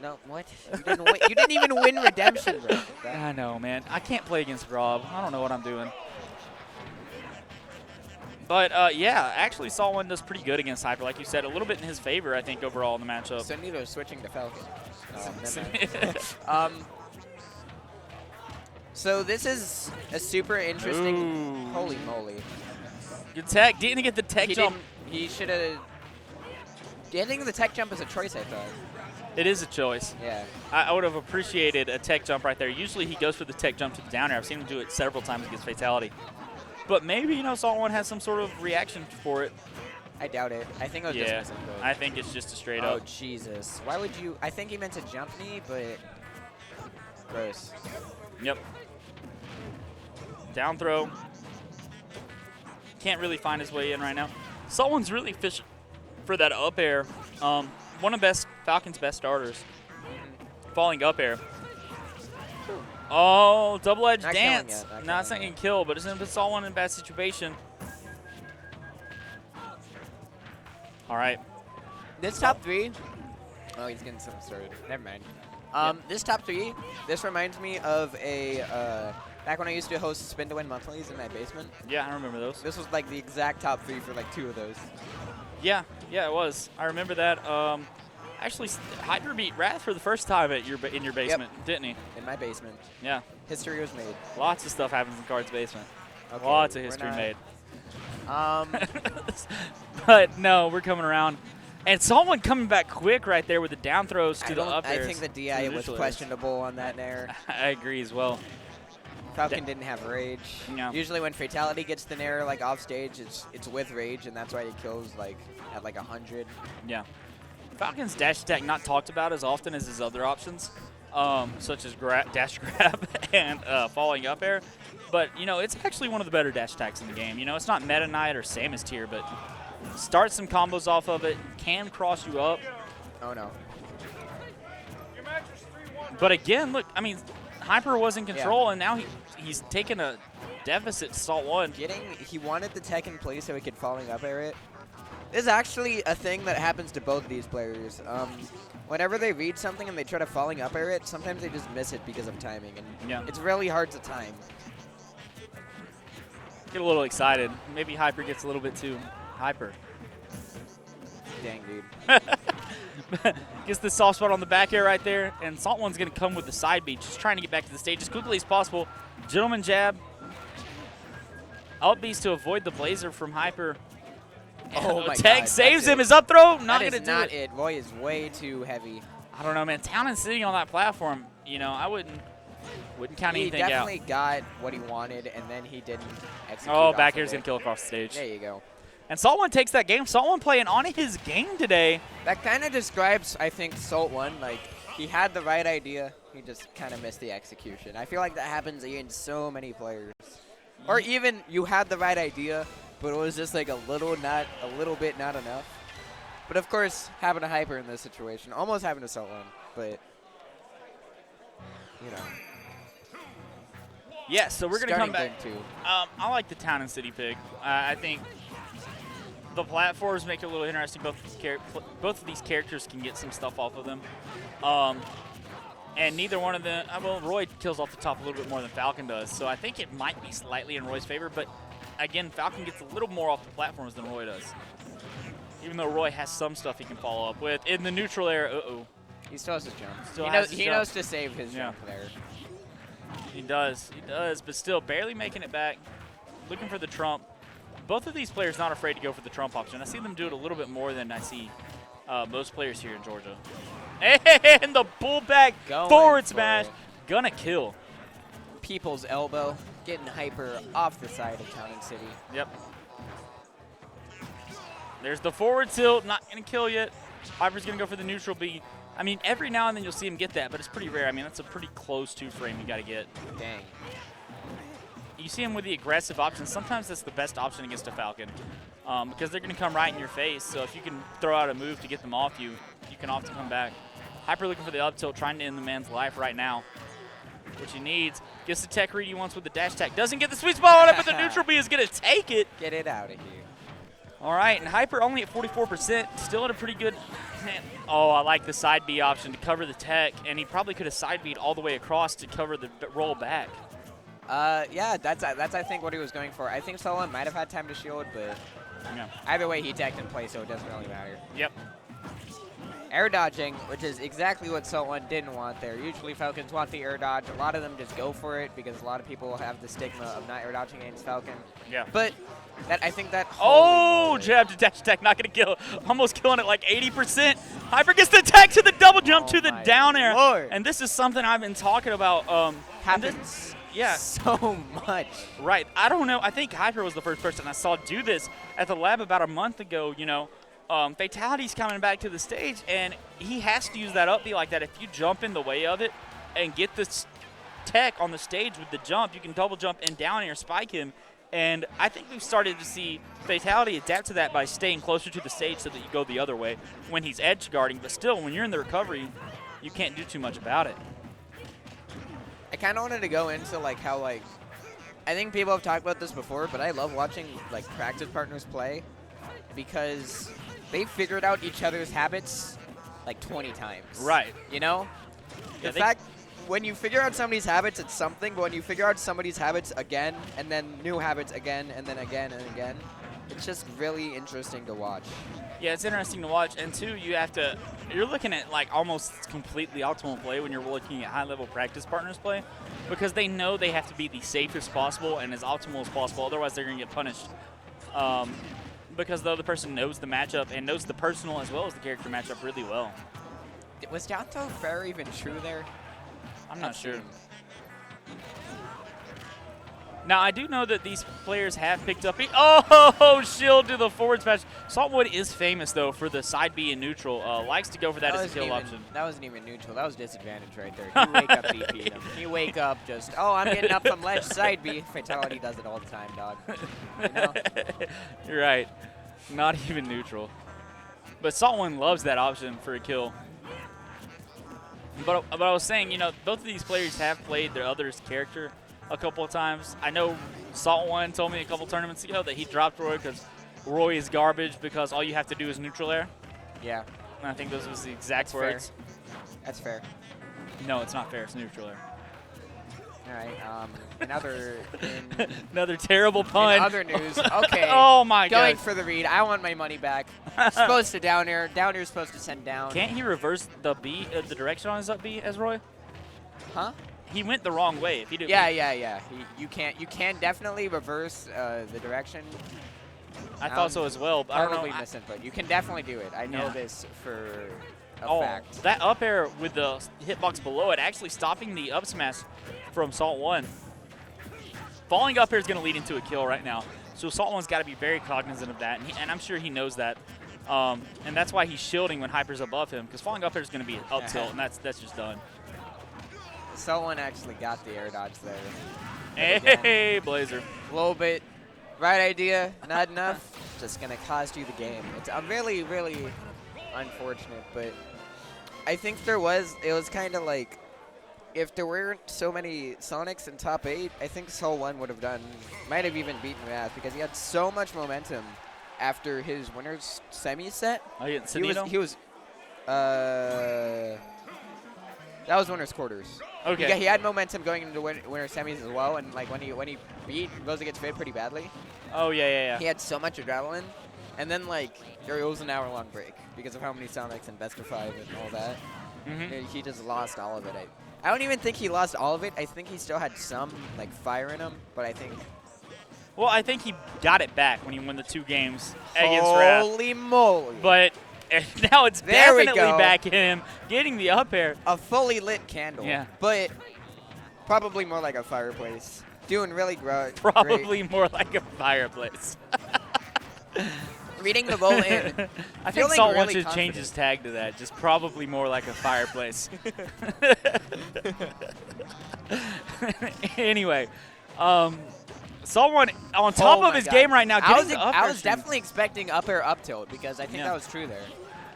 No, what? You didn't win. You didn't even win redemption, bro. I know, man. I can't play against Rob. I don't know what I'm doing. But, yeah, actually SaltOne does pretty good against Hyper. Like you said, a little bit in his favor, I think, overall in the matchup. Sunito's switching to Falcon. So this is a super interesting. Ooh. Holy moly! Good tech. Didn't get the tech jump. He should have. I think the tech jump is a choice, I thought. It is a choice. Yeah. I would have appreciated a tech jump right there. Usually he goes for the tech jump to the down air. I've seen him do it several times against Fatality. But maybe, SaltOne has some sort of reaction for it. I doubt it. I think it was just missing. I think it's just a straight up. up. Oh, Jesus. Why would you? I think he meant to jump me, but gross. Yep. Down throw. Can't really find his way in right now. SaltOne's really fishing for that up air. One of Falcon's best starters. Falling up air. Oh, double-edged dance. Not it's not going to kill, but it's SaltOne in a bad situation. All right. This top three. Oh, he's getting something started. Never mind. This top three, this reminds me of a back when I used to host Spin to Win monthlies in my basement. Yeah, I remember those. This was like the exact top three for like 2 of those. Yeah, it was. I remember that. Actually, Hyper beat Wrath for the first time in your basement, didn't he? In my basement. Yeah. History was made. Lots of stuff happens in Card's basement. Okay, Lots of history made. But no, we're coming around. And SaltOne coming back quick right there with the down throws to the up airs. I think the DI was questionable on that nair. I agree as well. Falcon didn't have rage. No. Usually when Fatality gets the nair like off stage, it's with rage, and that's why he kills like at like 100. Yeah. Falcon's dash attack not talked about as often as his other options, such as dash grab and falling up air. But, it's actually one of the better dash attacks in the game. It's not Meta Knight or Samus tier, but start some combos off of it, can cross you up. Oh, no. But again, look, Hyper was in control, and now he's taken a deficit to SaltOne. He wanted the tech in place so he could falling up air it. This is actually a thing that happens to both of these players. Whenever they read something and they try to falling up air it, sometimes they just miss it because of timing, and it's really hard to time. Get a little excited. Maybe Hyper gets a little bit too hyper. Dang, dude. Gets the soft spot on the back air right there, and SaltOne's going to come with the side beat, just trying to get back to the stage as quickly as possible. Gentleman jab. Up beast to avoid the blazer from Hyper. Oh my God. Tech saves him. His up throw, not going to do not it. Roy is way too heavy. I don't know, man. Town and City on that platform, I wouldn't count anything out. He definitely got what he wanted, and then he didn't execute. Oh, back air's going to kill across the stage. There you go. And SaltOne takes that game. SaltOne playing on his game today. That kind of describes, I think, SaltOne. Like, he had the right idea. He just kind of missed the execution. I feel like that happens against so many players. Or even you had the right idea, but it was just like a little bit not enough. But of course, happened to Hyper in this situation. Almost happened to SaltOne, but Yeah, so we're going to come back. Too. I like the Town and City pick. I think the platforms make it a little interesting. Both of these characters can get some stuff off of them. And neither one of them, Roy kills off the top a little bit more than Falcon does. So I think it might be slightly in Roy's favor. But again, Falcon gets a little more off the platforms than Roy does. Even though Roy has some stuff he can follow up with. In the neutral air, he still has his jump. He knows to save his jump there. He does, but still barely making it back. Looking for the trump. Both of these players not afraid to go for the trump option. I see them do it a little bit more than I see most players here in Georgia. And the pullback forward smash. Gonna kill. People's elbow. Getting Hyper off the side of Town and City. Yep. There's the forward tilt. Not gonna kill yet. Hyper's gonna go for the neutral B. Every now and then you'll see him get that, but it's pretty rare. That's a pretty close 2-frame you got to get. Dang. You see him with the aggressive option. Sometimes that's the best option against a Falcon because they're going to come right in your face. So if you can throw out a move to get them off you, you can often come back. Hyper looking for the up tilt, trying to end the man's life right now, which he needs. Gets the tech read he wants with the dash attack. Doesn't get the sweet spot on it, but the neutral B is going to take it. Get it out of here. All right, and Hyper only at 44%, still at a pretty good. Oh, I like the side B option to cover the tech, and he probably could have side B'd all the way across to cover the roll back. Yeah, that's I think what he was going for. I think SaltOne might have had time to shield, but Yeah. either way he teched in play, so it doesn't really matter. Yep. Air dodging, which is exactly what SaltOne didn't want there. Usually Falcons want the air dodge. A lot of them just go for it because a lot of people have the stigma of not air dodging against Falcon. Yeah. But I think that. Oh, jab to dash attack, not going to kill. Almost killing it like 80%. Hyper gets the attack to the double jump to the down air. Lord. And this is something I've been talking about. Happens yeah. so much. Right. I don't know. I think Hyper was the first person I saw do this at the lab about a month ago. You know, Fatality's coming back to the stage, and he has to use that up B like that. If you jump in the way of it and get this tech on the stage with the jump, you can double jump and down air spike him. And I think we've started to see Fatality adapt to that by staying closer to the stage so that you go the other way when he's edge guarding. But still, when you're in the recovery, you can't do too much about it. I kind of wanted to go into like how like I think people have talked about this before, but I love watching like practice partners play because they figured out each other's habits like 20 times. Right. You know? Yeah, The fact when you figure out somebody's habits, it's something, but when you figure out somebody's habits again and then new habits again and then again and again, it's just really interesting to watch. Yeah, it's interesting to watch. And two, you're looking at like almost completely optimal play when you're looking at high-level practice partners play because they know they have to be the safest possible and as optimal as possible. Otherwise, they're going to get punished because the other person knows the matchup and knows the personal as well as the character matchup really well. Was down throw fair even true there? I'm not sure. Now, I do know that these players have picked up shield to the forward smash. SaltOne is famous, though, for the side B in neutral. Likes to go for that as a kill option. That wasn't even neutral. That was disadvantage right there. You wake up DP him. You wake up just, oh, I'm getting up from ledge side B. Fatality does it all the time, dog. You know? You're right. Not even neutral. But SaltOne loves that option for a kill. But I was saying, you know, both of these players have played their other's character a couple of times. I know SaltOne told me a couple tournaments ago that he dropped Roy because Roy is garbage because all you have to do is neutral air. Yeah. And I think those was the exact words. Fair. That's fair. No, it's not fair. It's neutral air. All right. Another terrible pun. In other news, okay. Oh my god. Going for the read. I want my money back. Supposed to down air. Down air is supposed to send down. Can't he reverse the B, the direction on his up B as Roy? Huh? He went the wrong way. If he did. Yeah. You can definitely reverse the direction. I thought so as well. But I don't know. Misinput. You can definitely do it. I know this for a fact. That up air with the hitbox below it actually stopping the up smash from SaltOne. Falling up air is going to lead into a kill right now. So SaltOne's got to be very cognizant of that, and I'm sure he knows that. And that's why he's shielding when Hyper's above him, because falling up air is going to be up tilt, and that's just done. SaltOne actually got the air dodge there. Hey, Blazer. A little bit. Right idea, not enough. Just going to cost you the game. It's really, really unfortunate, but I think it was kind of like, if there weren't so many Sonics in top 8, I think SaltOne might have even beaten Wrath because he had so much momentum after his winner's semi set. Oh, yeah, that was winner's quarters. Okay. Yeah, he had momentum going into winner's semis as well, and like when he beat Rosa gets fit pretty badly. Oh yeah. He had so much adrenaline, and then like there was an hour-long break because of how many Sonics and best of 5 and all that. He just lost all of it. I don't even think he lost all of it. I think he still had some like fire in him, but I think. Well, I think he got it back when he won the 2 games against Wrath. Holy moly! But now it's There we definitely go. back him getting the up air. A fully lit candle. Yeah. But probably more like a fireplace. Doing really great. Probably more like a fireplace. Reading the bowl in. I think feeling SaltOne really should change his tag to that. Just probably more like a fireplace. Anyway, SaltOne on top of his game right now. I was definitely expecting up air up tilt because I think that was true there.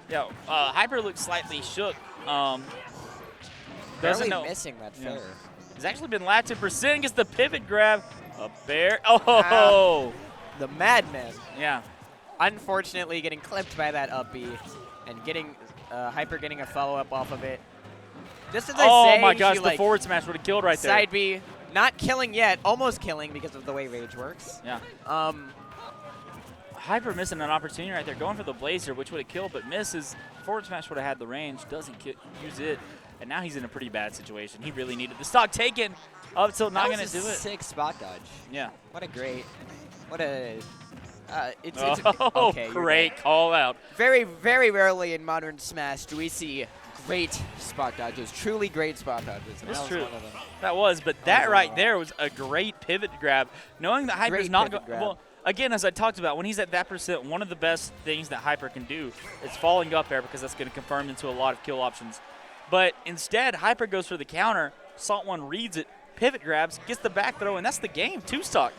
Yeah, Hyper looks slightly shook. Barely missing that fair. He's actually been lapped to percent. Gets the pivot grab. Up there. Oh! Wow. The madman. Yeah. unfortunately getting clipped by that up B and getting Hyper getting a follow-up off of it. Just as I say, Oh my gosh, she, the forward smash would have killed right there. Side B, not killing yet, almost killing because of the way Rage works. Yeah. Hyper missing an opportunity right there, going for the Blazer, which would have killed, but misses. Forward smash would have had the range, doesn't use it, and now he's in a pretty bad situation. He really needed the stock taken. Up till not going to do it. Sick spot dodge. Yeah. What a great, what a, it's oh, okay, great call out. Very, very rarely in Modern Smash do we see great spot dodges, truly great spot dodges. That's that true. One of them. That was, but that right there was a great pivot grab. Knowing that Hyper's not going, well, again, as I talked about, when he's at that percent, one of the best things that Hyper can do is falling up there because that's going to confirm him into a lot of kill options. But instead, Hyper goes for the counter, SaltOne reads it, pivot grabs, gets the back throw, and that's the game. 2-stock.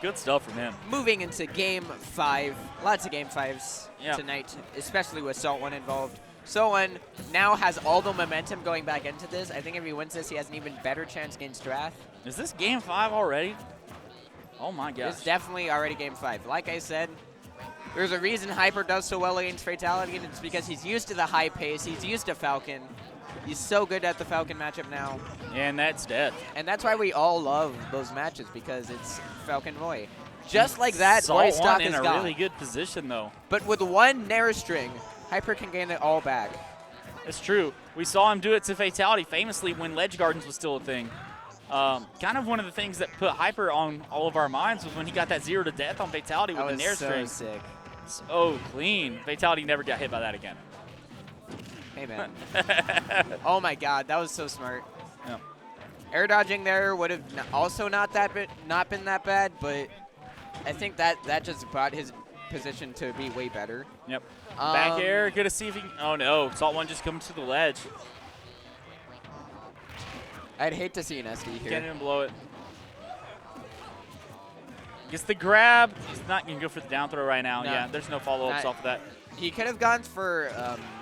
Good stuff from him. Moving into Game 5. Lots of Game 5s tonight, especially with SaltOne involved. SaltOne now has all the momentum going back into this. I think if he wins this, he has an even better chance against Drath. Is this Game 5 already? Oh my gosh. It's definitely already Game 5. Like I said, there's a reason Hyper does so well against Fatality, and it's because he's used to the high pace. He's used to Falcon. He's so good at the Falcon matchup now. And that's death. And that's why we all love those matches, because it's Falcon Roy. Just like that, Roy stock is in a gone. really good position, though. But with one Nair string, Hyper can gain it all back. It's true. We saw him do it to Fatality famously when Ledge Gardens was still a thing. Kind of one of the things that put Hyper on all of our minds was when he got that 0 to death on Fatality with the Nair string. Sick. So clean. Fatality never got hit by that again. Hey, man. Oh, my God. That was so smart. Yeah. Air dodging there would have also not been that bad, but I think that just brought his position to be way better. Yep. Back air. Gonna see if he can. Oh, no. SaltOne just comes to the ledge. I'd hate to see an SD here. Can't even blow it. Gets the grab. He's not going to go for the down throw right now. No. Yeah, there's no follow-ups off of that. He could have gone for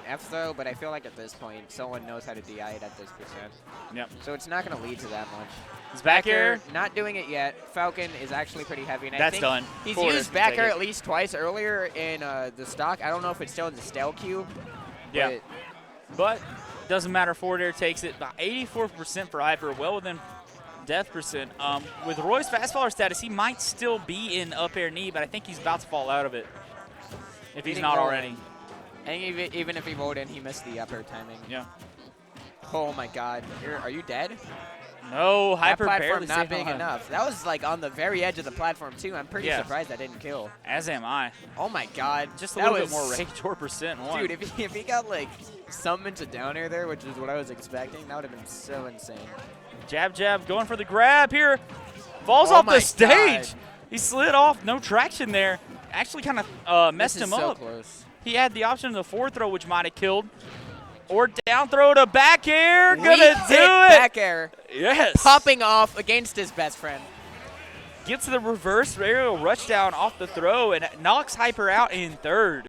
F throw, but I feel like at this point, someone knows how to DI it at this percent. Yep. So it's not going to lead to that much. His back air. Not doing it yet. Falcon is actually pretty heavy. And That's I think done. He's used back air at least twice earlier in the stock. I don't know if it's still in the stale queue. Yeah. But doesn't matter. Forward air takes it. About 84% for Hyper, well within death percent. With Roy's fast faller status, he might still be in up air knee, but I think he's about to fall out of it. If he's not already. And even if he rolled in, he missed the up air timing. Yeah. Oh my God. Are you dead? No, Hyper that barely platform not big alive. enough. That was like on the very edge of the platform too. I'm pretty surprised that didn't kill. As am I. Oh my God. Just a little bit more rage or percent one. Dude, if he got like some into down air there, which is what I was expecting, that would have been so insane. Jab, jab, going for the grab here. Falls off the stage. God. He slid off, no traction there. Actually kind of messed him up. Close. He had the option of the forward throw, which might have killed. Or down throw to back air. Gonna do it. Back air. Yes. Popping off against his best friend. Gets the reverse aerial rush down off the throw and knocks Hyper out in third.